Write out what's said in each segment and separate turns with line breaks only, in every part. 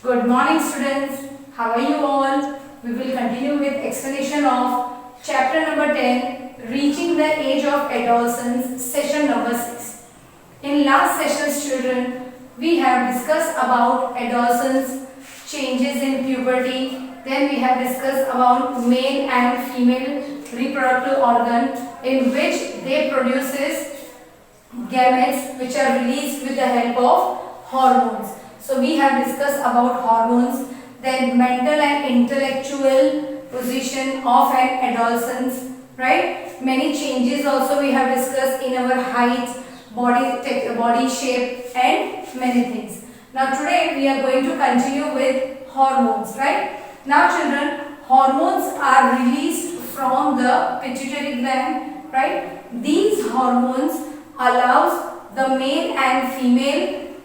Good morning students. How are you all? We will continue with explanation of chapter number 10, Reaching the Age of Adolescence, session number 6. In last sessions children, we have discussed about adolescence, changes in puberty, then we have discussed about male and female reproductive organ in which they produces gametes which are released with the help of hormones. So we have discussed about hormones, then mental and intellectual position of an adolescence, right? Many changes also we have discussed in our height, body shape and many things. Now today we are going to continue with hormones, right? Now children, hormones are released from the pituitary gland, right? These hormones allows the male and female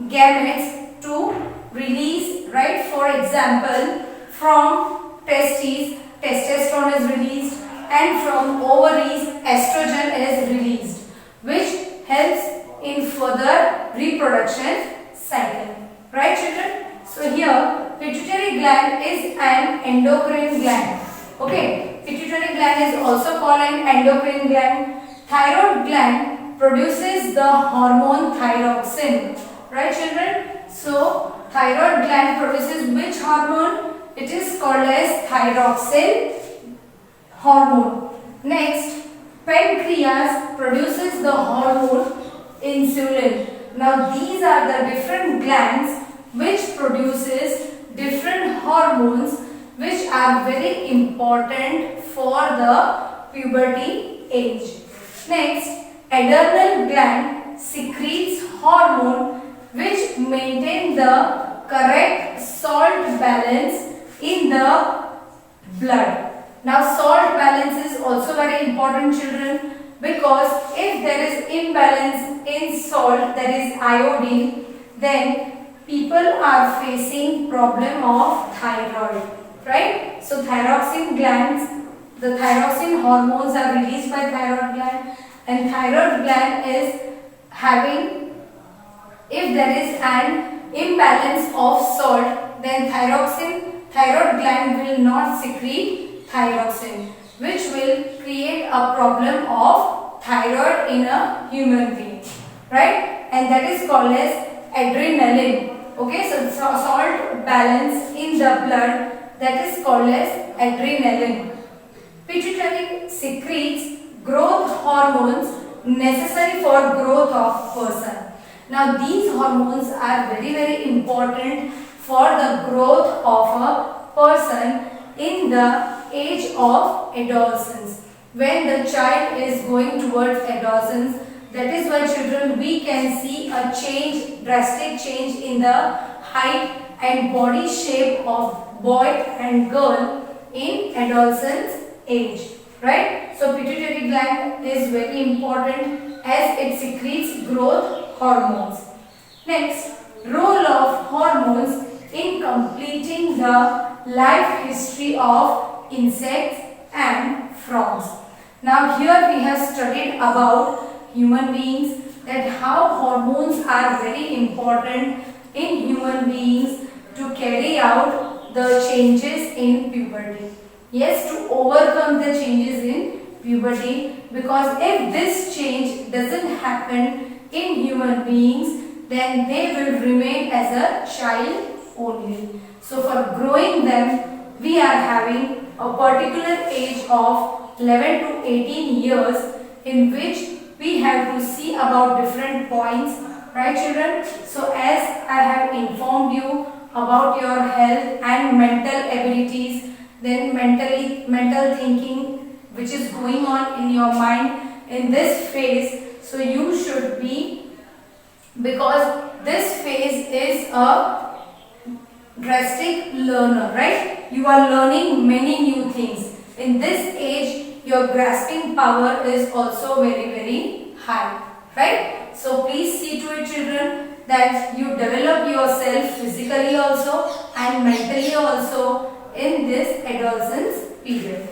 gametes to release, right? For example, from testes, testosterone is released, and from ovaries, estrogen is released, which helps in further reproduction cycle, right children? So here, pituitary gland is an endocrine gland. Okay, pituitary gland is also called an endocrine gland. Thyroid gland produces the hormone thyroxine, right children? So thyroid gland produces which hormone? It is called as thyroxine hormone. Next, pancreas produces the hormone insulin. Now these are the different glands which produces different hormones which are very important for the puberty age. Next, adrenal gland secretes hormone which maintain the correct salt balance in the blood. Now salt balance is also very important children, because if there is imbalance in salt, that is iodine, then people are facing problem of thyroid, right? So thyroxine glands, the thyroxine hormones are released by thyroid gland, and thyroid gland is having, if there is an imbalance of salt, then thyroid gland will not secrete thyroxine, which will create a problem of thyroid in a human being, right? And that is called as adrenaline. Okay, so salt balance in the blood, that is called as adrenaline. Pituitary secretes growth hormones necessary for growth of person. Now these hormones are very important for the growth of a person in the age of adolescence. When the child is going towards adolescence, that is why children we can see a change, drastic change in the height and body shape of boy and girl in adolescence age, right? So pituitary gland is very important as it secretes growth hormones. Next, role of hormones in completing the life history of insects and frogs. Now here we have studied about human beings, that how hormones are very important in human beings to carry out the changes in puberty. Yes, to overcome the changes in puberty, because if this change doesn't happen in human beings, then they will remain as a child only. So for growing them, we are having a particular age of 11 to 18 years in which we have to see about different points, right children? So as I have informed you about your health and mental abilities, then mental thinking which is going on in your mind in this phase, so you should be, because this phase is a drastic learner, right? You are learning many new things. In this age, your grasping power is also very high, right? So please see to it children that you develop yourself physically also and mentally also in this adolescence period.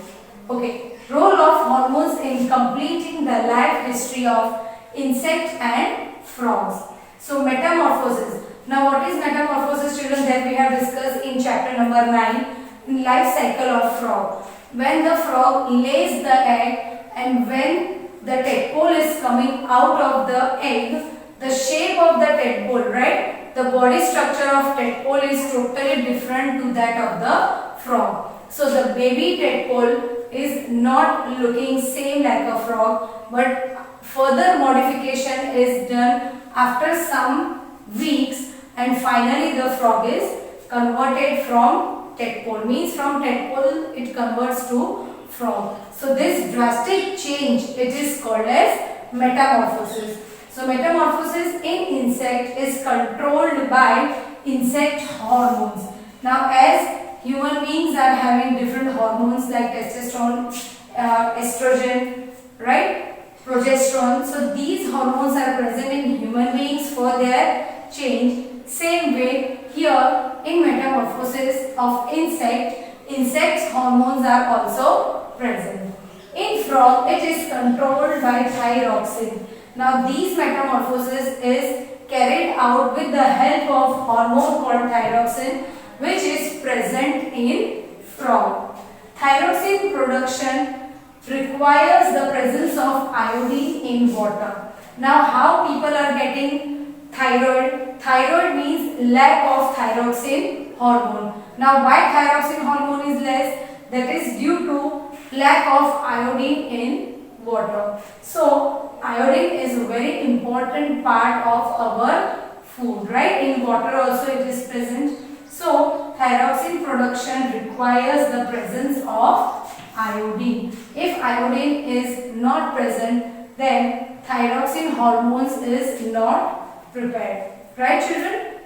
Okay, role of hormones in completing the life history of insect and frogs. So metamorphosis. Now what is metamorphosis, children, that we have discussed in chapter number 9 in life cycle of frog. When the frog lays the egg and when the tadpole is coming out of the egg, the shape of the tadpole, right? The body structure of tadpole is totally different to that of the frog. So the baby tadpole is not looking same like a frog, but further modification is done after some weeks, and finally the frog is converted from tadpole, means from tadpole it converts to frog. So this drastic change, it is called as metamorphosis. So metamorphosis in insect is controlled by insect hormones. Now as human beings are having different hormones like testosterone, estrogen, right, progesterone. So these hormones are present in human beings for their change. Same way here in metamorphosis of insects hormones are also present. In frog it is controlled by thyroxine. Now these metamorphosis is carried out with the help of hormone called thyroxine, which is present in frog. Thyroxine production requires the presence of iodine in water. Now how people are getting thyroid? Thyroid means lack of thyroxine hormone. Now why thyroxine hormone is less? That is due to lack of iodine in water. So iodine is a very important part of our food, right? In water also it is present. So thyroxine production requires the presence of iodine. If iodine is not present, then thyroxine hormones is not prepared. Right, children?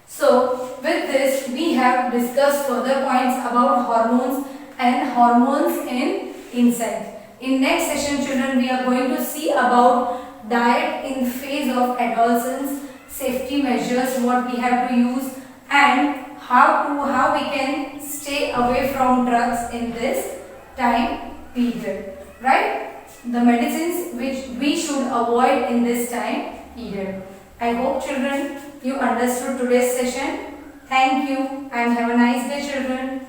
So with this we have discussed further points about hormones and hormones in insect. In next session, children, we are going to see about diet in phase of adolescence, safety measures what we have to use, and how we can stay away from drugs in this time period, right? The medicines which we should avoid in this time period. I hope, children, you understood today's session. Thank you and have a nice day, children.